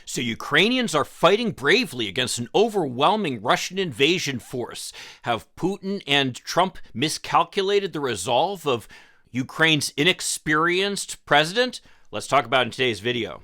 So Ukrainians are fighting bravely against an overwhelming Russian invasion force. Have Putin and Trump miscalculated the resolve of Ukraine's inexperienced president? Let's talk about it in today's video.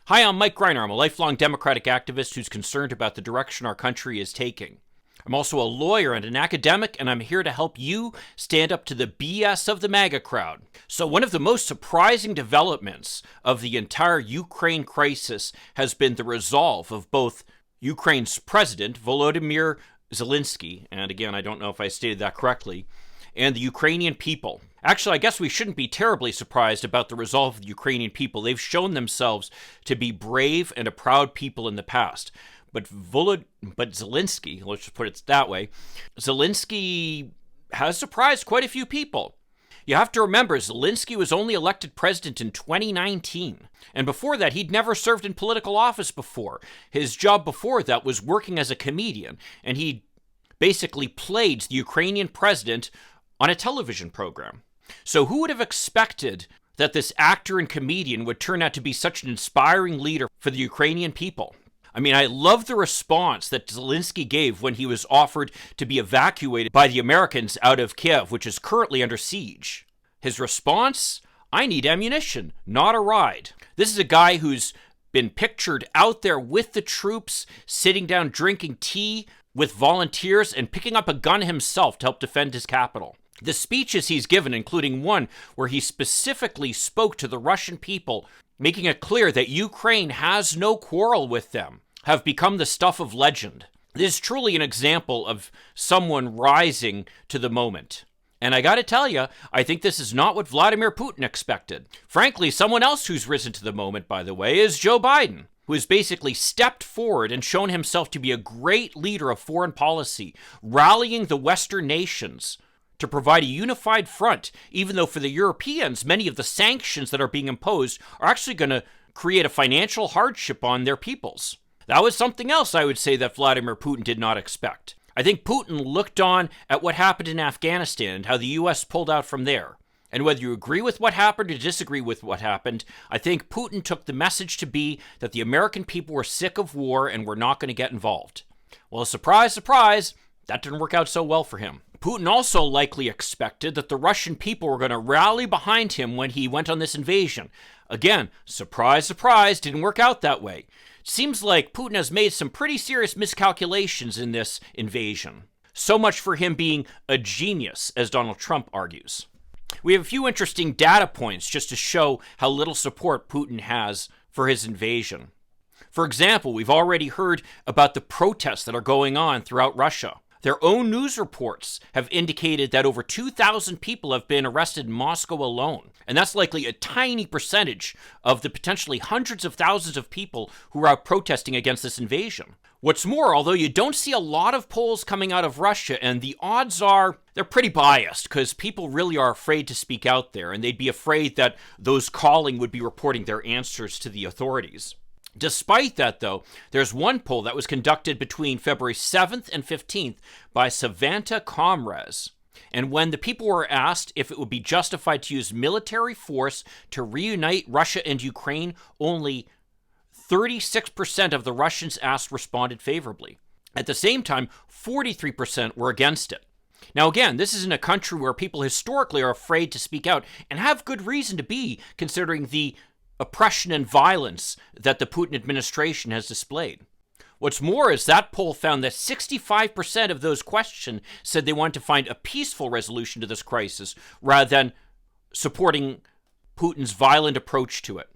Hi, I'm Mike Greiner. I'm a lifelong Democratic activist who's concerned about the direction our country is taking. I'm also a lawyer and an academic, and I'm here to help you stand up to the BS of the MAGA crowd. So one of the most surprising developments of the entire Ukraine crisis has been the resolve of both Ukraine's president, Volodymyr Zelenskyy, and again, I don't know if I stated that correctly, and the Ukrainian people. Actually, I guess we shouldn't be terribly surprised about the resolve of the Ukrainian people. They've shown themselves to be brave and a proud people in the past. But Zelenskyy, let's just put it that way, Zelenskyy has surprised quite a few people. You have to remember, Zelenskyy was only elected president in 2019. And before that, he'd never served in political office before. His job before that was working as a comedian. And he basically played the Ukrainian president on a television program. So who would have expected that this actor and comedian would turn out to be such an inspiring leader for the Ukrainian people? I mean, I love the response that Zelenskyy gave when he was offered to be evacuated by the Americans out of Kiev, which is currently under siege. His response? I need ammunition, not a ride. This is a guy who's been pictured out there with the troops, sitting down drinking tea with volunteers and picking up a gun himself to help defend his capital. The speeches he's given, including one where he specifically spoke to the Russian people, making it clear that Ukraine has no quarrel with them, have become the stuff of legend. This is truly an example of someone rising to the moment. And I gotta tell you, I think this is not what Vladimir Putin expected. Frankly, someone else who's risen to the moment, by the way, is Joe Biden, who has basically stepped forward and shown himself to be a great leader of foreign policy, rallying the Western nations to provide a unified front, even though for the Europeans, many of the sanctions that are being imposed are actually going to create a financial hardship on their peoples. That was something else I would say that Vladimir Putin did not expect. I think Putin looked on at what happened in Afghanistan and how the U.S. pulled out from there. And whether you agree with what happened or disagree with what happened, I think Putin took the message to be that the American people were sick of war and were not going to get involved. Well, surprise, surprise, that didn't work out so well for him. Putin also likely expected that the Russian people were going to rally behind him when he went on this invasion. Again, surprise, surprise, didn't work out that way. It seems like Putin has made some pretty serious miscalculations in this invasion. So much for him being a genius, as Donald Trump argues. We have a few interesting data points just to show how little support Putin has for his invasion. For example, we've already heard about the protests that are going on throughout Russia. Their own news reports have indicated that over 2,000 people have been arrested in Moscow alone. And that's likely a tiny percentage of the potentially hundreds of thousands of people who are out protesting against this invasion. What's more, although you don't see a lot of polls coming out of Russia, and the odds are they're pretty biased because people really are afraid to speak out there, and they'd be afraid that those calling would be reporting their answers to the authorities. Despite that, though, there's one poll that was conducted between February 7th and 15th by Savanta Comres. And when the people were asked if it would be justified to use military force to reunite Russia and Ukraine, only 36% of the Russians asked responded favorably. At the same time, 43% were against it. Now again, this is in a country where people historically are afraid to speak out and have good reason to be, considering the oppression and violence that the Putin administration has displayed. What's more is that poll found that 65% of those questioned said they wanted to find a peaceful resolution to this crisis rather than supporting Putin's violent approach to it.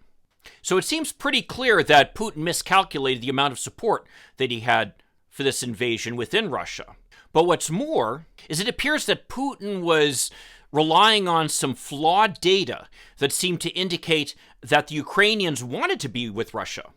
So it seems pretty clear that Putin miscalculated the amount of support that he had for this invasion within Russia. But what's more is it appears that Putin was relying on some flawed data that seemed to indicate that the Ukrainians wanted to be with Russia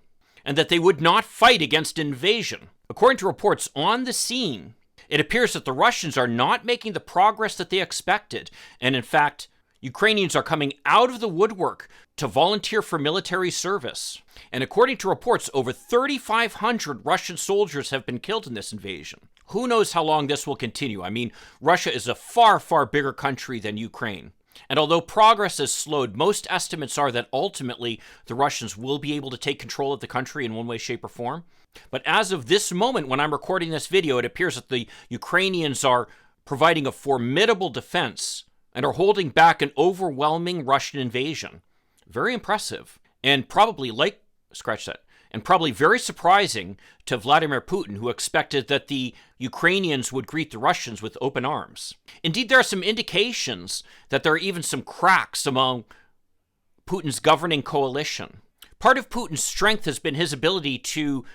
and that they would not fight against invasion. According to reports on the scene, it appears that the Russians are not making the progress that they expected, and in fact, Ukrainians are coming out of the woodwork to volunteer for military service. And according to reports, over 3,500 Russian soldiers have been killed in this invasion. Who knows how long this will continue? I mean, Russia is a far, far bigger country than Ukraine. And although progress has slowed, most estimates are that ultimately the Russians will be able to take control of the country in one way, shape, or form. But as of this moment, when I'm recording this video, it appears that the Ukrainians are providing a formidable defense and are holding back an overwhelming Russian invasion. Very impressive. And probably probably very surprising to Vladimir Putin, who expected that the Ukrainians would greet the Russians with open arms. Indeed, there are some indications that there are even some cracks among Putin's governing coalition. Part of Putin's strength has been his ability to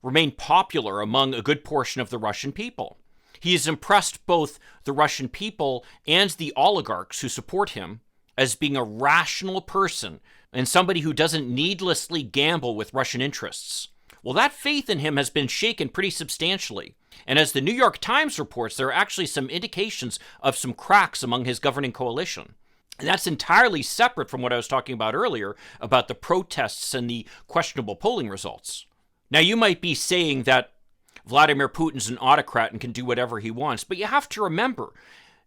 remain popular among a good portion of the Russian people. He has impressed both the Russian people and the oligarchs who support him as being a rational person and somebody who doesn't needlessly gamble with Russian interests. Well, that faith in him has been shaken pretty substantially. And as the New York Times reports, there are actually some indications of some cracks among his governing coalition. And that's entirely separate from what I was talking about earlier, about the protests and the questionable polling results. Now, you might be saying that Vladimir Putin's an autocrat and can do whatever he wants, but you have to remember,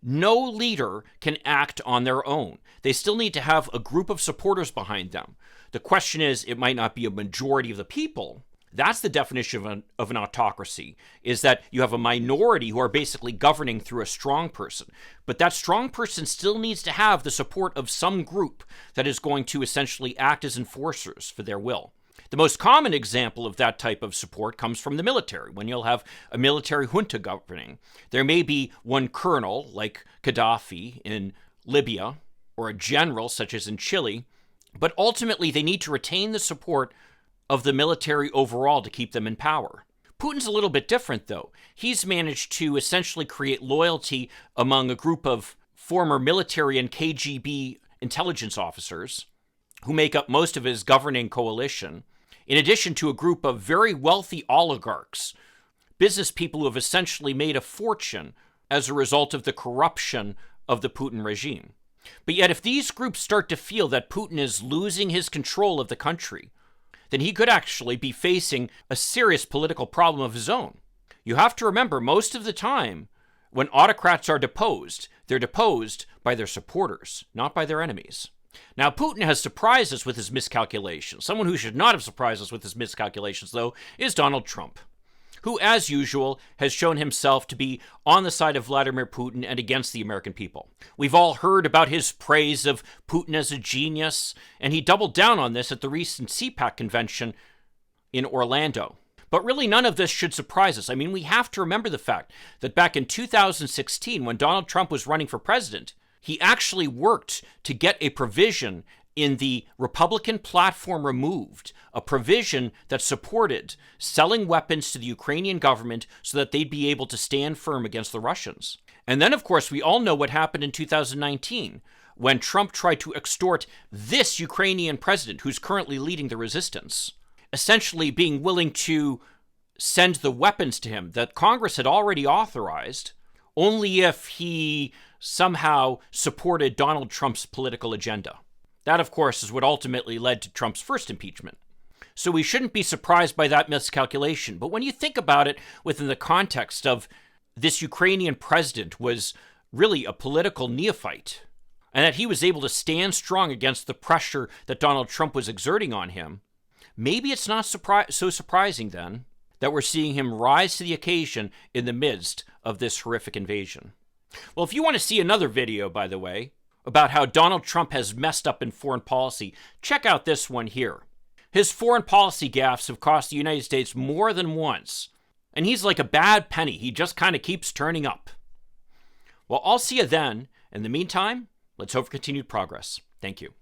no leader can act on their own. They still need to have a group of supporters behind them. The question is, it might not be a majority of the people. That's the definition of an autocracy, is that you have a minority who are basically governing through a strong person. But that strong person still needs to have the support of some group that is going to essentially act as enforcers for their will. The most common example of that type of support comes from the military, when you'll have a military junta governing. There may be one colonel, like Gaddafi in Libya, or a general, such as in Chile, but ultimately they need to retain the support of the military overall to keep them in power. Putin's a little bit different, though. He's managed to essentially create loyalty among a group of former military and KGB intelligence officers who make up most of his governing coalition, in addition to a group of very wealthy oligarchs, business people who have essentially made a fortune as a result of the corruption of the Putin regime. But yet, if these groups start to feel that Putin is losing his control of the country, then he could actually be facing a serious political problem of his own. You have to remember, most of the time, when autocrats are deposed, they're deposed by their supporters, not by their enemies. Now, Putin has surprised us with his miscalculations. Someone who should not have surprised us with his miscalculations, though, is Donald Trump, who, as usual, has shown himself to be on the side of Vladimir Putin and against the American people. We've all heard about his praise of Putin as a genius, and he doubled down on this at the recent CPAC convention in Orlando. But really, none of this should surprise us. I mean, we have to remember the fact that back in 2016, when Donald Trump was running for president, he actually worked to get a provision in the Republican platform removed, a provision that supported selling weapons to the Ukrainian government so that they'd be able to stand firm against the Russians. And then, of course, we all know what happened in 2019, when Trump tried to extort this Ukrainian president, who's currently leading the resistance, essentially being willing to send the weapons to him that Congress had already authorized, only if he somehow supported Donald Trump's political agenda. That, of course, is what ultimately led to Trump's first impeachment. So we shouldn't be surprised by that miscalculation. But when you think about it within the context of this Ukrainian president was really a political neophyte, and that he was able to stand strong against the pressure that Donald Trump was exerting on him, maybe it's not so surprising then that we're seeing him rise to the occasion in the midst of this horrific invasion. Well, if you want to see another video, by the way, about how Donald Trump has messed up in foreign policy, check out this one here. His foreign policy gaffes have cost the United States more than once, and he's like a bad penny. He just kind of keeps turning up. Well, I'll see you then. In the meantime, let's hope for continued progress. Thank you.